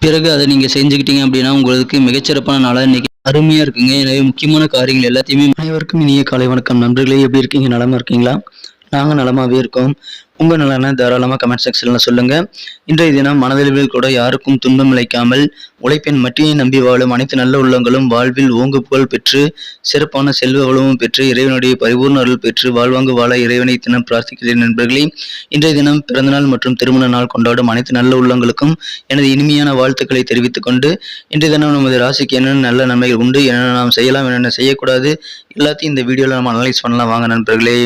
பிறகு அதை நீங்கள் செஞ்சுக்கிட்டீங்க அப்படின்னா உங்களுக்கு மிகச்சிறப்பான நாளாக இன்னைக்கு அருமையாக இருக்குங்க. எனவே முக்கியமான காரியங்கள் எல்லாத்தையுமே அனைவருக்கும் இனிய காலை வணக்கம் நண்பர்களே. எப்படி இருக்கீங்க? நலமா இருக்கீங்களா? நாங்கள் நலமாகவே இருக்கோம். உங்கள் நலனை தாராளமாக கமெண்ட் செக்ஷனில் சொல்லுங்கள். இன்றைய தினம் மனதளவில் கூட யாருக்கும் துன்பம் இழைக்காமல் உழைப்பின் மட்டியை நம்பி வாழும் அனைத்து நல்ல உள்ளங்களும் வாழ்வில் ஓங்கு புகழ் பெற்று சிறப்பான செல்வ வளமும் பெற்று இறைவனுடைய பரிபூர்ண அருள் பெற்று வாழ்வாங்கு வாழ இறைவனை தினம் பிரார்த்திக்கிறேன் நண்பர்களே. இன்றைய தினம் பிறந்தநாள் மற்றும் திருமண நாள் கொண்டாடும் அனைத்து நல்ல உள்ளங்களுக்கும் எனது இனிமையான வாழ்த்துக்களை தெரிவித்துக் கொண்டு இன்றைய தினம் நமது ராசிக்கு என்னென்ன நல்ல நன்மைகள் உண்டு, என்னென்ன நாம் செய்யலாம், என்னென்ன செய்யக்கூடாது, எல்லாத்தையும் இந்த வீடியோவில் நம்ம அனலைஸ் பண்ணலாம். வாங்க நண்பர்களே.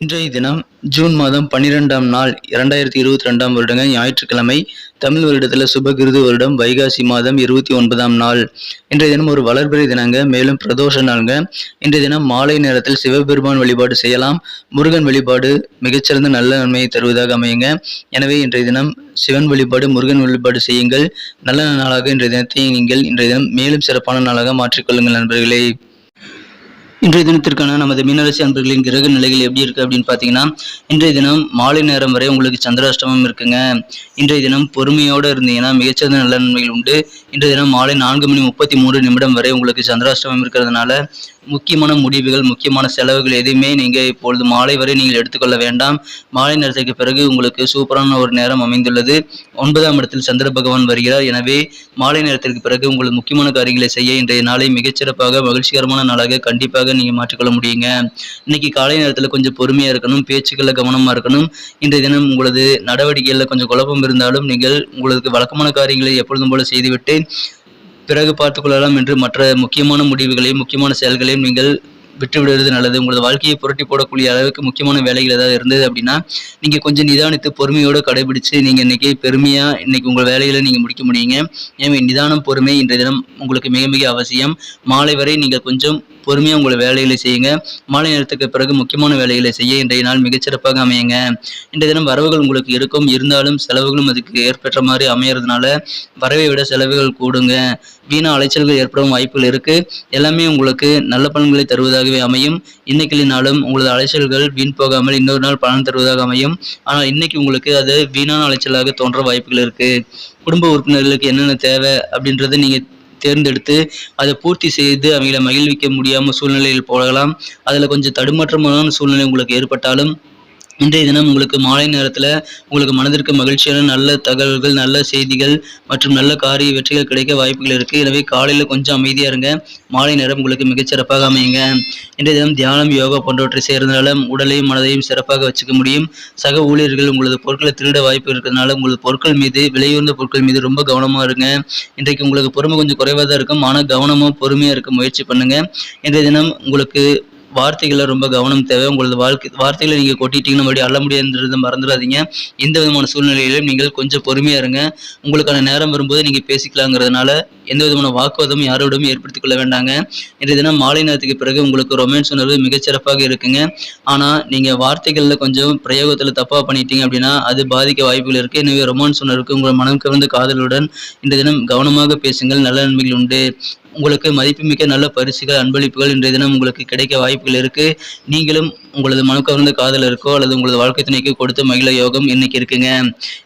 இன்றைய தினம் ஜூன் மாதம் 12ஆம் நாள் 2022ஆம் வருடங்க ஞாயிற்றுக்கிழமை. தமிழ் வருடத்தில் சுபகிருது வருடம் வைகாசி மாதம் 29ஆம் நாள். இன்றைய தினம் ஒரு வளர்பிறை தினங்க, மேலும் பிரதோஷ நாளுங்க. இன்றைய தினம் மாலை நேரத்தில் சிவபெருமான் வழிபாடு செய்யலாம். முருகன் வழிபாடு மிகச்சிறந்த நல்ல நன்மையை தருவதாக அமையுங்க. எனவே இன்றைய தினம் சிவன் வழிபாடு, முருகன் வழிபாடு செய்யுங்கள். நல்ல நாளாக இன்றைய தினத்தை நீங்கள் இன்றைய தினம் மேலும் சிறப்பான நாளாக மாற்றிக்கொள்ளுங்கள் நண்பர்களே. இன்றைய தினத்திற்கான நமது மீனராசி அன்பர்களின் கிரக நிலைகள் எப்படி இருக்கு அப்படின்னு பார்த்தீங்கன்னா, இன்றைய தினம் மாலை நேரம் வரை உங்களுக்கு சந்திராஷ்டமம் இருக்குங்க. இன்றைய தினம் பொறுமையோடு இருந்தீங்கன்னா மிகச்சிறந்த நல்ல நன்மைகள் உண்டு. இன்றைய தினம் மாலை 4:33 வரை உங்களுக்கு சந்திராஷ்டமம் இருக்கிறதுனால முக்கியமான முடிவுகள், முக்கியமான செலவுகள் எதுவுமே நீங்கள் இப்பொழுது மாலை வரை நீங்கள் எடுத்துக்கொள்ள வேண்டாம். மாலை நேரத்திற்கு பிறகு உங்களுக்கு சூப்பரான ஒரு நேரம் அமைந்துள்ளது. 9ஆம் இடத்தில் சந்திர பகவான் வருகிறார். எனவே மாலை நேரத்திற்கு பிறகு உங்களுக்கு முக்கியமான காரியங்களை செய்ய இன்றைய நாளை மிகச்சிறப்பாக மகிழ்ச்சிகரமான நாளாக கண்டிப்பாக நீங்கள் மாற்றிக்கொள்ள முடியுங்க. இன்னைக்கு காலை நேரத்தில் கொஞ்சம் பொறுமையாக இருக்கணும், பேச்சுக்களில் கவனமாக இருக்கணும். இன்றைய தினம் உங்களது நடவடிக்கைகளில் கொஞ்சம் குழப்பம் இருந்தாலும் நீங்கள் உங்களுக்கு வழக்கமான காரியங்களை எப்பொழுதும் போல செய்துவிட்டு பிறகு பார்த்துக்கொள்ளலாம் என்று மற்ற முக்கியமான முடிவுகளையும் முக்கியமான செயல்களையும் நீங்கள் விட்டுவிடுவது நல்லது. உங்களது வாழ்க்கையை புரட்டி போடக்கூடிய அளவுக்கு முக்கியமான வேலைகள் ஏதாவது இருந்தது அப்படின்னா நீங்கள் கொஞ்சம் நிதானித்து பொறுமையோடு கடைபிடிச்சு நீங்கள் இன்னைக்கு பெருமையாக இன்னைக்கு உங்கள் வேலைகளை நீங்கள் முடிக்க முடியுங்க. எனவே நிதானம், பொறுமை இன்றைய தினம் உங்களுக்கு மிக மிக அவசியம். மாலை வரை நீங்கள் கொஞ்சம் பொறுமையாக உங்களை வேலைகளை செய்யுங்க. மாலை நேரத்துக்கு பிறகு முக்கியமான வேலைகளை செய்ய இன்றைய நாள் மிகச்சிறப்பாக அமையுங்க. இன்றைய தினம் வரவுகள் உங்களுக்கு இருக்கும், இருந்தாலும் செலவுகளும் அதுக்கு ஏற்பட்ட மாதிரி அமையறதுனால வரவை விட செலவுகள் கூடுங்க. வீணா அலைச்சல்கள் ஏற்படும் வாய்ப்புகள் இருக்கு. எல்லாமே உங்களுக்கு நல்ல பலன்களை தருவதாகவே அமையும். இன்னைக்கு நாளும் உங்களது அலைச்சல்கள் வீண் போகாமல் இன்னொரு நாள் பலன் தருவதாக அமையும். ஆனால் இன்னைக்கு உங்களுக்கு அது வீணான அலைச்சலாக தோன்ற வாய்ப்புகள் இருக்கு. குடும்ப உறுப்பினர்களுக்கு என்னென்ன தேவை அப்படின்றத நீங்க தேர்ந்தெடுத்து அதை பூர்த்தி செய்து அவங்களை மகிழ்விக்க முடியாமல் சூழ்நிலையில் போகலாம். அதில் கொஞ்சம் தடுமாற்றமான சூழ்நிலை உங்களுக்கு ஏற்பட்டாலும் இன்றைய தினம் உங்களுக்கு மாலை நேரத்தில் உங்களுக்கு மனதிற்கு மகிழ்ச்சியான நல்ல தகவல்கள், நல்ல செய்திகள் மற்றும் நல்ல காரிய வெற்றிகள் கிடைக்க வாய்ப்புகள் இருக்குது. எனவே காலையில் கொஞ்சம் அமைதியாக இருங்க. மாலை நேரம் உங்களுக்கு மிகச்சிறப்பாக அமையுங்க. இன்றைய தினம் தியானம், யோகா போன்றவற்றை செய்கிறதுனால உடலையும் மனதையும் சிறப்பாக வச்சுக்க முடியும். சக ஊழியர்கள் உங்களது பொருட்களை திருட வாய்ப்பு இருக்கிறதுனால உங்களது பொருட்கள் மீது, விலையுயர்ந்த பொருட்கள் மீது ரொம்ப கவனமாக இருங்க. இன்றைக்கு உங்களுக்கு பொறுமை கொஞ்சம் குறைவாக தான் இருக்கும், ஆனால் கவனமாக பொறுமையாக இருக்க முயற்சி பண்ணுங்க. இன்றைய தினம் உங்களுக்கு வார்த்தைகளை ரொம்ப கவனம் தேவை. உங்களது வார்த்தைகளை நீங்கள் கொட்டிட்டீங்கன்னா மறுபடியும் அள்ள முடியாதுன்றதை மறந்துடாதீங்க. எந்த விதமான சூழ்நிலையிலும் நீங்கள் கொஞ்சம் பொறுமையாக இருங்க. உங்களுக்கான நேரம் வரும்போது நீங்கள் பேசிக்கலாங்கிறதுனால எந்த விதமான வாக்குவாதமும் யாரோடும் ஏற்படுத்திக் கொள்ள வேண்டாங்க. இன்றைய தினம் மாலை நேரத்துக்கு பிறகு உங்களுக்கு ரொமான்ஸ் உணர்வு மிகச்சிறப்பாக இருக்குங்க. ஆனால் நீங்கள் வார்த்தைகளில் கொஞ்சம் பிரயோகத்தில் தப்பாக பண்ணிட்டீங்க அப்படின்னா அது பாதிக்க வாய்ப்புகள் இருக்குது. எனவே ரொமான்ஸ் உணர்வுக்கு உங்கள் மனம் கவர்ந்த காதலுடன் இன்றைய தினம் கவனமாக பேசுங்கள். நல்ல நன்மைகள் உண்டு. உங்களுக்கு மதிப்புமிக்க நல்ல பரிசுகள், அன்பளிப்புகள் இன்றைய தினம் உங்களுக்கு கிடைக்க வாய்ப்புகள் இருக்கு. நீங்களும் உங்களது மனக்கவர்ந்த காதலருக்கோ அல்லது உங்களது வாழ்க்கை துணைக்கோ கொடுத்த மகிழ யோகம் இன்னைக்கு இருக்குங்க.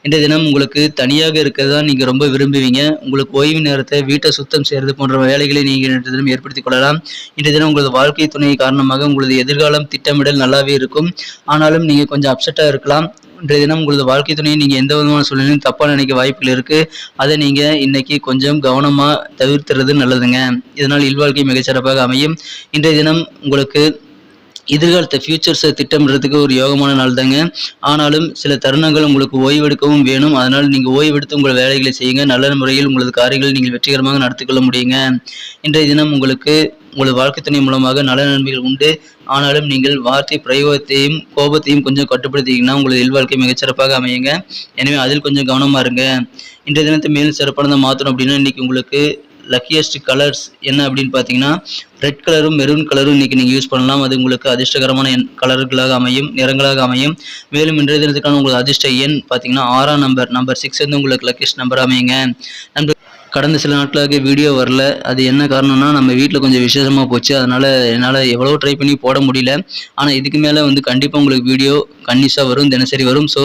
இன்றைய தினம் உங்களுக்கு தனியாக இருக்கிறதா நீங்க ரொம்ப விரும்புவீங்க. உங்களுக்கு ஓய்வு நேரத்தை வீட்டை சுத்தம் செய்யறது போன்ற வேலைகளை நீங்கள் இன்றைய தினம் ஏற்படுத்திக் கொள்ளலாம். இன்றைய தினம் உங்களது வாழ்க்கை துணை காரணமாக உங்களது எதிர்காலம் திட்டமிடல் நல்லாவே இருக்கும். ஆனாலும் நீங்க கொஞ்சம் அப்செட்டா இருக்கலாம். இன்றைய தினம் உங்களது வாழ்க்கை துணையை நீங்கள் எந்த விதமான சூழ்நிலையும் தப்பாக நினைக்க வாய்ப்புகள் இருக்குது. அதை நீங்கள் இன்னைக்கு கொஞ்சம் கவனமாக தவிர்த்துறது நல்லதுங்க. இதனால் இல்வாழ்க்கை மிகச்சிறப்பாக அமையும். இன்றைய தினம் உங்களுக்கு எதிர்காலத்தை ஃபியூச்சர்ஸை திட்டமிடுறதுக்கு ஒரு யோகமான நாள் தாங்க. ஆனாலும் சில தருணங்கள் உங்களுக்கு ஓய்வெடுக்கவும் வேணும். அதனால் நீங்கள் ஓய்வெடுத்து உங்கள் வேலைகளை செய்யுங்க. நல்ல முறையில் உங்களது காரியங்களை நீங்கள் வெற்றிகரமாக நடத்திக்கொள்ள முடியுங்க. இன்றைய தினம் உங்களுக்கு உங்களது வாழ்க்கை துணை மூலமாக நல்ல நன்மைகள் உண்டு. ஆனாலும் நீங்கள் வார்த்தை பிரயோகத்தையும் கோபத்தையும் கொஞ்சம் கட்டுப்படுத்திங்கன்னா உங்களது இல்வாழ்க்கை மிகச்சிறப்பாக அமையுங்க. எனவே அதில் கொஞ்சம் கவனமாக இருங்க. இன்றைய தினத்தை மேலும் சிறப்பானதாக மாற்றணும் அப்படின்னா இன்னைக்கு உங்களுக்கு லக்கியஸ்ட் கலர்ஸ் என்ன அப்படின்னு பார்த்தீங்கன்னா ரெட் கலரும் மெரூன் கலரும் இன்னைக்கு நீங்கள் யூஸ் பண்ணலாம். அது உங்களுக்கு அதிர்ஷ்டகரமான கலர்களாக அமையும், நிறங்களாக அமையும். மேலும் இன்றைய தினத்துக்கான உங்களுக்கு அதிர்ஷ்ட எண் பார்த்தீங்கன்னா 6ஆம் நம்பர் 6 வந்து உங்களுக்கு லக்கியஸ்ட் நம்பர் அமையுங்க. நண்பர் கடந்த சில நாட்களாக வீடியோ வரல. அது என்ன காரணம்னா, நம்ம வீட்ல கொஞ்சம் விசேஷமா போச்சு. அதனால என்னால எவ்வளவோ ட்ரை பண்ணி போட முடியல. ஆனா இதுக்கு மேல வந்து கண்டிப்பா உங்களுக்கு வீடியோ கன்டினியூஸா வரும், தினசரி வரும். ஸோ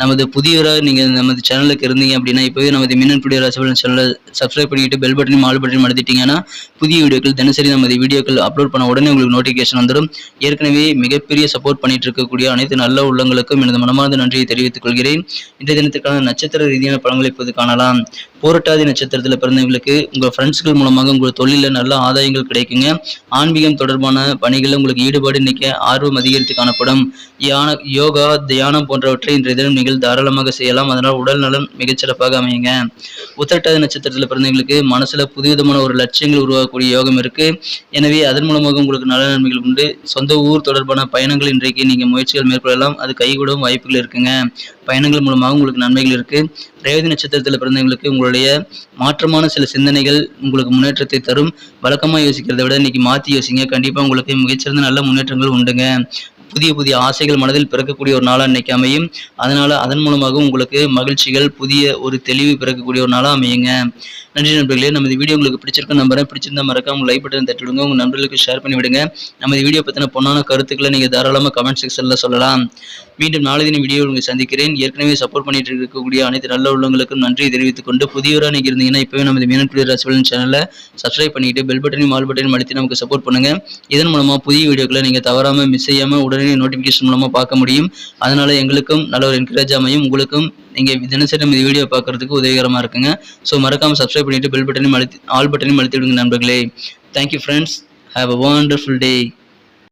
நமது புதியவரா நீங்க நமது சேனலுக்கு இருந்தீங்க அப்படின்னா, இப்பவே நமது மின்னல் டுடே ராசிபலன் சேனலை சப்ஸ்கிரைப் பண்ணிட்டு பெல் பட்டனையும் ஆல் பட்டனையும் அழுத்திட்டீங்கன்னா, புதிய வீடியோக்கள் தினசரி நமது வீடியோக்கள் அப்லோட் பண்ண உடனே உங்களுக்கு நோட்டிஃபிகேஷன் வந்துடும். ஏற்கனவே மிகப்பெரிய சப்போர்ட் பண்ணிட்டு இருக்கக்கூடிய அனைத்து நல்ல உள்ளங்களுக்கும் எனது மனமார்ந்த நன்றியை தெரிவித்துக் கொள்கிறேன். இன்றைய தினத்திற்கான நட்சத்திர ரீதியான பலன்களை இப்போது காணலாம். பூரட்டாதி நட்சத்திரத்தில் பிறந்தவங்களுக்கு உங்க ஃப்ரெண்ட்ஸ்கள் மூலமாக உங்கள் தொழிலில் நல்ல ஆதாயங்கள் கிடைக்குங்க. ஆன்மீகம் தொடர்பான பணிகளில் உங்களுக்கு ஈடுபாடு இன்னைக்கு ஆர்வம் அதிகரித்து காணப்படும். யோகா, தியானம் போன்றவற்றை இன்றைய தினம் நீங்கள் தாராளமாக செய்யலாம். அதனால் உடல் நலம் மிகச்சிறப்பாக அமையுங்க. உத்திரட்டாதி நட்சத்திரத்தில் பிறந்தவங்களுக்கு மனசுல புதுவிதமான ஒரு லட்சியங்கள் உருவாக்கக்கூடிய யோகம் இருக்கு. எனவே அதன் மூலமாக உங்களுக்கு நல்ல நன்மைகள் உண்டு. சொந்த ஊர் தொடர்பான பயணங்கள் இன்றைக்கு நீங்க முயற்சிகள் மேற்கொள்ளலாம். அது கைகூடும் வாய்ப்புகள் இருக்குங்க. பயணங்கள் மூலமாக உங்களுக்கு நன்மைகள் இருக்கு. ரேவதி நட்சத்திரத்தில் பிறந்தவங்களுக்கு உங்களுடைய மாற்றமான சில சிந்தனைகள் உங்களுக்கு முன்னேற்றத்தை தரும். வழக்கமா யோசிக்கிறதை விட இன்னைக்கு மாற்றி யோசிங்க. கண்டிப்பா உங்களுக்கு மிகச்சிறந்த நல்ல முன்னேற்றங்கள் உண்டுங்க. புதிய புதிய ஆசைகள் மனதில் பிறக்கக்கூடிய ஒரு நாளாக இன்னைக்கு அமையும். அதன் மூலமாக உங்களுக்கு மகிழ்ச்சிகள், புதிய ஒரு தெளிவு பிறக்கக்கூடிய ஒரு நாளாக அமையுங்க. நன்றி நண்பர்களே. நமது வீடியோ உங்களுக்கு பிடிச்சிருக்க நம்புறேன். பிடிச்சிருந்தா மறக்காம உங்க லைக் பட்டன் தட்டி விடுங்க. உங்க நண்பர்களுக்கு ஷேர் பண்ணி விடுங்க. நமது வீடியோ பத்தின பொன்னான கருத்துக்களை நீங்க தாராளமா கமெண்ட் செக்ஷன்ல சொல்லலாம். மீண்டும் நாளை தினம் வீடியோ உங்களுக்கு சந்திக்கிறேன். ஏற்கனவே சப்போர்ட் பண்ணிட்டு இருக்கக்கூடிய அனைத்து நல்ல உள்ளவங்களுக்கும் நன்றி தெரிவித்துக் கொண்டு, புதியவராக நீங்க இருந்தீங்கன்னா இப்பவே நமது மின்னல் டுடே ராசிபலன் சேனலை சப்ஸ்கிரைப் பண்ணிட்டு பெல் பட்டனையும் ஆல் பட்டனையும் அழுத்தி நமக்கு சப்போர்ட் பண்ணுங்க. இதன் மூலமா புதிய வீடியோக்களை நீங்க தவறாம மிஸ் செய்யாம உடனே நோட்டிபிகேஷன் மூலமா பார்க்க முடியும். அதனால எங்களுக்கும் நல்ல ஒரு என்கரேஜ் அமையும். உங்களுக்கும் நீங்க தினசரி நம்ம வீடியோ பார்க்கறதுக்கு உதவிகரமா இருக்குங்க. ஸோ மறக்காம சப்ஸ்கிரைப் பண்ணிட்டு பெல் பட்டனையும் ஆல் பட்டனையும் அழுத்தி விடுங்க நண்பர்களே. Thank you friends. Have a wonderful day.